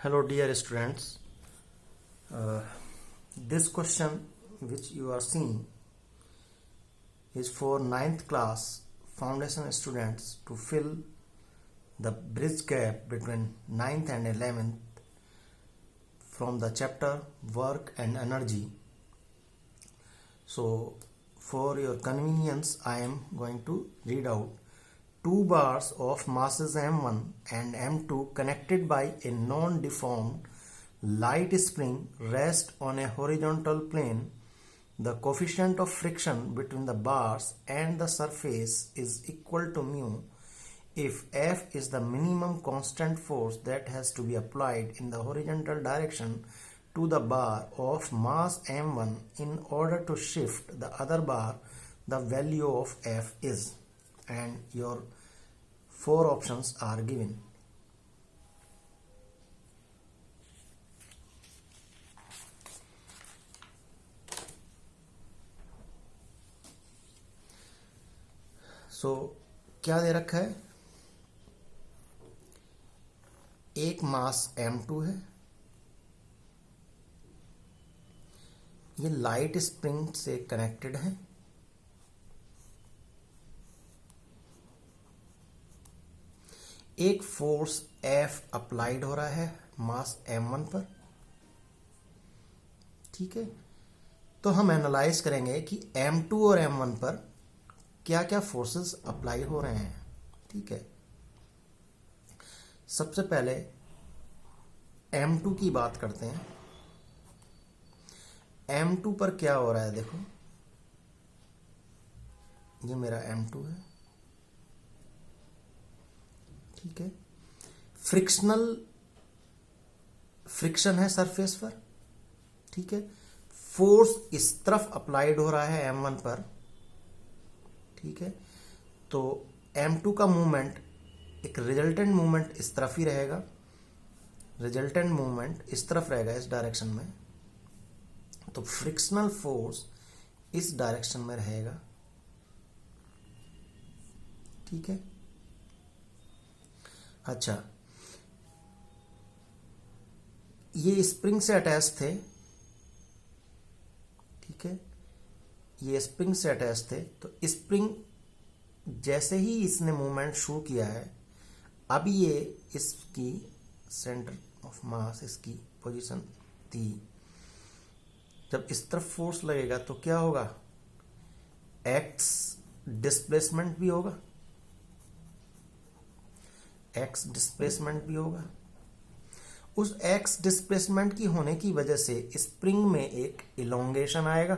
Hello dear students, this question which you are seeing is for 9th class foundation students to fill the bridge gap between 9th and 11th from the chapter work and energy. So for your convenience I am going to read out two bars of masses m1 and m2 connected by a non-deformed light spring rest on a horizontal plane. The coefficient of friction between the bars and the surface is equal to mu if F is the minimum constant force that has to be applied in the horizontal direction to the bar of mass m1 in order to shift the other bar. The value of F is, and your four options are given. So क्या दे रखा है? एक मास m2 है, ये light spring से connected है, एक force F applied हो रहा है मास m1 पर. ठीक है, तो हम एनालाइज करेंगे कि m2 और m1 पर क्या क्या फोर्सेस अप्लाई हो रहे हैं. ठीक है, सबसे पहले m2 की बात करते हैं. m2 पर क्या हो रहा है, देखो ये मेरा m2 है. ठीक है, फ्रिक्शन है सरफेस पर. ठीक है, फोर्स इस तरफ अप्लाइड हो रहा है m1 पर. ठीक है, तो m2 का मूवमेंट एक रिजल्टेंट मूवमेंट इस तरफ ही रहेगा. रिजल्टेंट मूवमेंट इस तरफ रहेगा, इस डायरेक्शन में. तो फ्रिक्शनल फोर्स इस डायरेक्शन में रहेगा. ठीक है, अच्छा, ये स्प्रिंग से अटैच थे. ठीक है, ये स्प्रिंग से अटैच थे. तो स्प्रिंग जैसे ही इसने मूवमेंट शुरू किया है, अब ये इसकी सेंटर ऑफ मास, इसकी पोजीशन थी. जब इस तरफ फोर्स लगेगा तो क्या होगा, एक्स डिस्प्लेसमेंट भी होगा. एक्स डिस्प्लेसमेंट भी होगा. उस एक्स डिस्प्लेसमेंट की होने की वजह से स्प्रिंग में एक इलोंगेशन आएगा.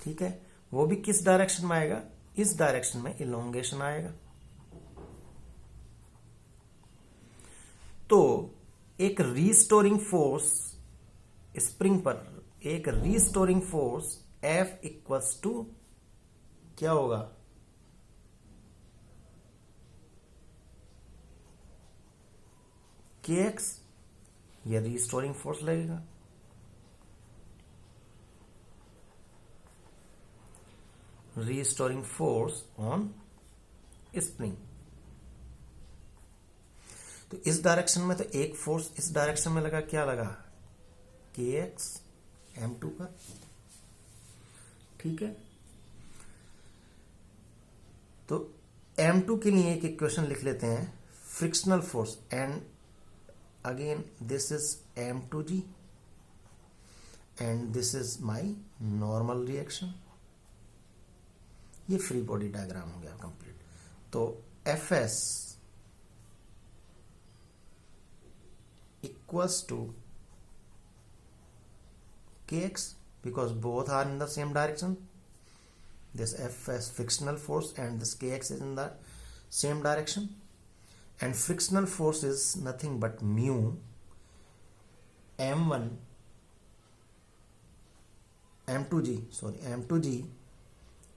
ठीक है, वो भी किस डायरेक्शन में आएगा, इस डायरेक्शन में इलोंगेशन आएगा. तो एक रीस्टोरिंग फोर्स स्प्रिंग पर, एक restoring force F equals to क्या होगा, kx. ये रीस्टोरिंग फोर्स लगेगा. Restoring force on spring. तो इस डायरेक्शन में तो एक फोर्स इस डायरेक्शन में लगा, क्या लगा, kx m2 पर. ठीक है, तो m2 के लिए एक इक्वेशन लिख लेते हैं. Frictional force, and again this is m2g and this is my normal reaction. ये फ्री बॉडी डायग्राम हो गया कंप्लीट. तो Fs equals to kx because both are in the same direction. This Fs frictional force and this kx is in the same direction, and frictional force is nothing but mu m2g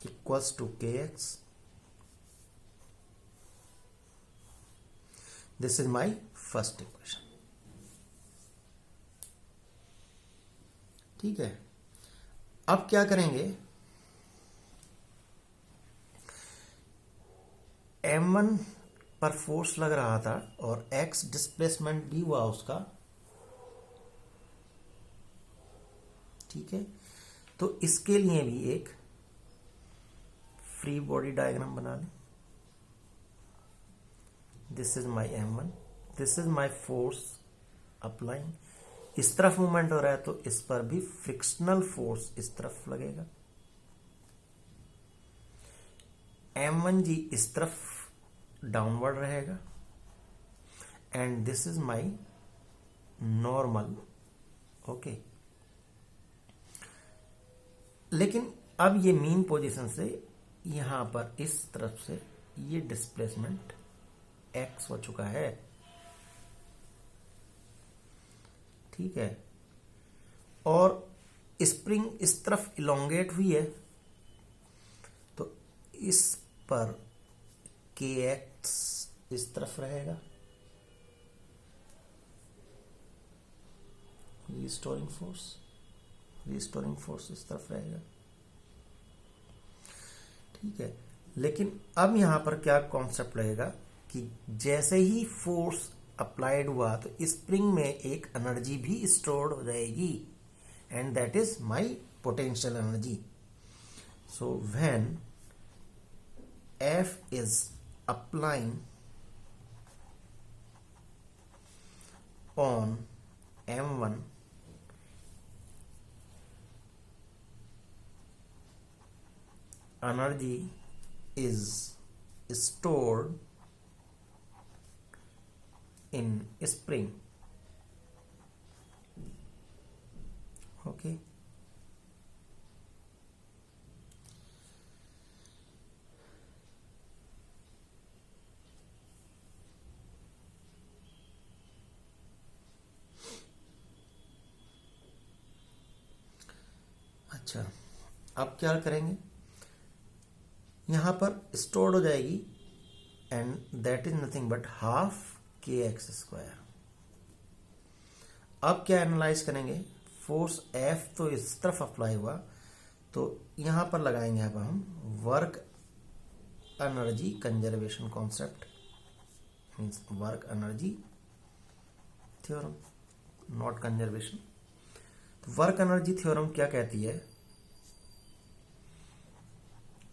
equals to kx. This is my first equation. ठीक है, अब क्या करेंगे, m1 पर force लग रहा था और x डिस्प्लेसमेंट भी हुआ उसका, ठीक है। तो इसके लिए भी एक फ्री बॉडी डायग्राम बना लें। This is my m1, this is my force applying. इस तरफ मूवमेंट हो रहा है तो इस पर भी फ्रिक्शनल फोर्स इस तरफ लगेगा। m1g इस तरफ डाउनवर्ड रहेगा and this is my normal, okay. लेकिन अब ये मीन पोजीशन से यहां पर इस तरफ से ये डिस्प्लेसमेंट x हो चुका है, ठीक है। और स्प्रिंग इस तरफ इलोंगेट हुई है तो इस पर kx इस तरफ रहेगा, रिस्टोरिंग फोर्स इस तरफ रहेगा, ठीक है। लेकिन अब यहां पर क्या कॉन्सेप्ट रहेगा कि जैसे ही फोर्स अप्लाइड हुआ तो स्प्रिंग में एक एनर्जी भी स्टोर्ड हो जाएगी and that is my potential energy. So when F is applying on M1, energy is stored in spring, okay। अच्छा, अब क्या करेंगे, यहां पर स्टोर्ड हो जाएगी and that is nothing but half kx²। अब क्या एनालाइज करेंगे, फोर्स F तो इस तरफ अप्लाई हुआ तो यहां पर लगाएंगे अब हम work energy conservation concept, means work energy theorem, not conservation. तो वर्क एनर्जी थ्योरम क्या कहती है,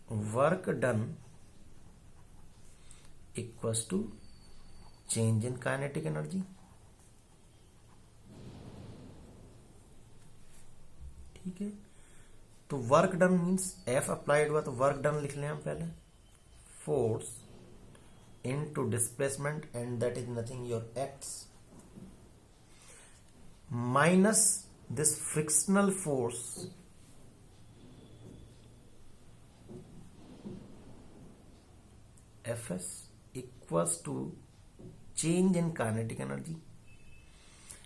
work done equals to change in kinetic energy, ठीक है। तो work done means F applied हुआ तो वर्क डन लिख लें हम पहले, force into displacement and that is nothing your x minus this frictional force Fs equals to change in kinetic energy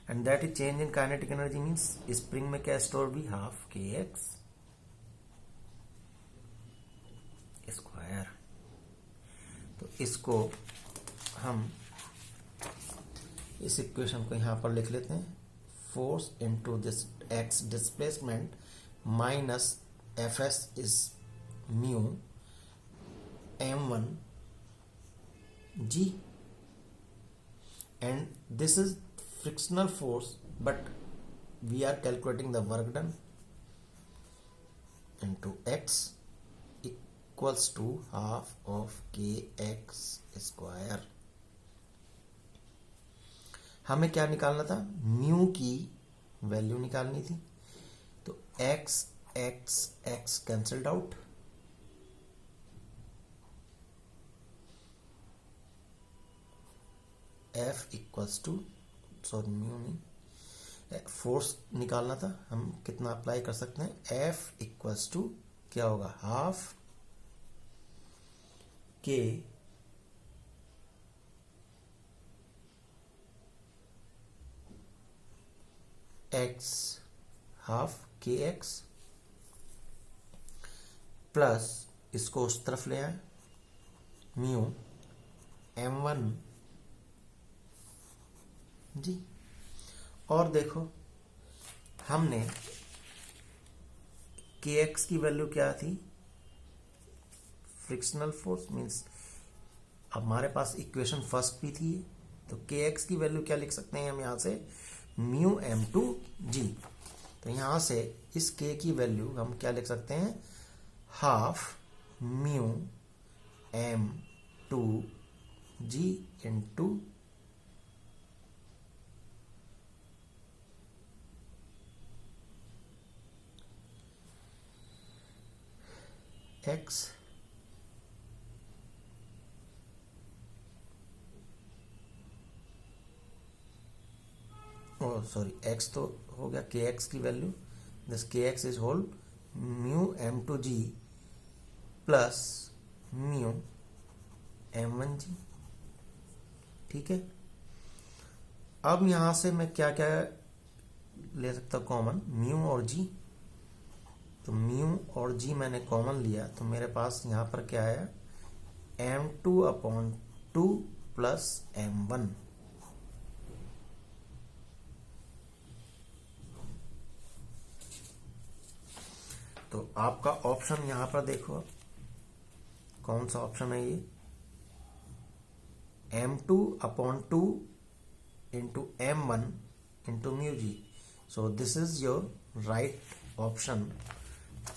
and that is change in kinetic energy means spring में क्या store भी half kx square. तो इसको हम इस equation को यहां पर लिख लेते हैं, force into this x displacement minus Fs is mu m1 g and this is frictional force but we are calculating the work done into x equals to half of kx square। हमें क्या निकालना था, mu की value निकालनी थी तो x x x cancelled out, F equals to sorry mu नहीं, force निकालना था, हम कितना अप्लाई कर सकते हैं, F इक्वल्स टू क्या होगा, हाफ के एक्स, हाफ के एक्स प्लस इसको उस तरफ ले आए म्यू m1 जी। और देखो हमने kx की वैल्यू क्या थी, फ्रिक्शनल फोर्स मींस अब हमारे पास इक्वेशन फर्स्ट भी थी, तो के एक्स की वैल्यू क्या लिख सकते हैं हम यहाँ से, म्यू एम टू जी। तो यहाँ से इस के की वैल्यू हम क्या लिख सकते हैं, half mu M two G into x sorry x तो हो गया के एक्स की वैल्यू, दिस के x is whole mu M two G plus mu M one G. ठीक है, अब यहां से मैं क्या क्या ले सकता हूं कॉमन, म्यू और जी। तो म्यू और जी मैंने कॉमन लिया, तो मेरे पास यहां पर क्या है, M two upon two plus M one. तो आपका ऑप्शन यहां पर देखो, कौन सा ऑप्शन है ये, M two upon two into M one into mu G. So this is your right option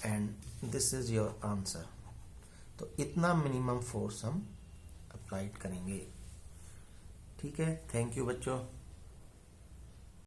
and this is your answer. तो इतना मिनिमम फोर्स हम अप्लाइड करेंगे। ठीक है, थैंक यू बच्चों।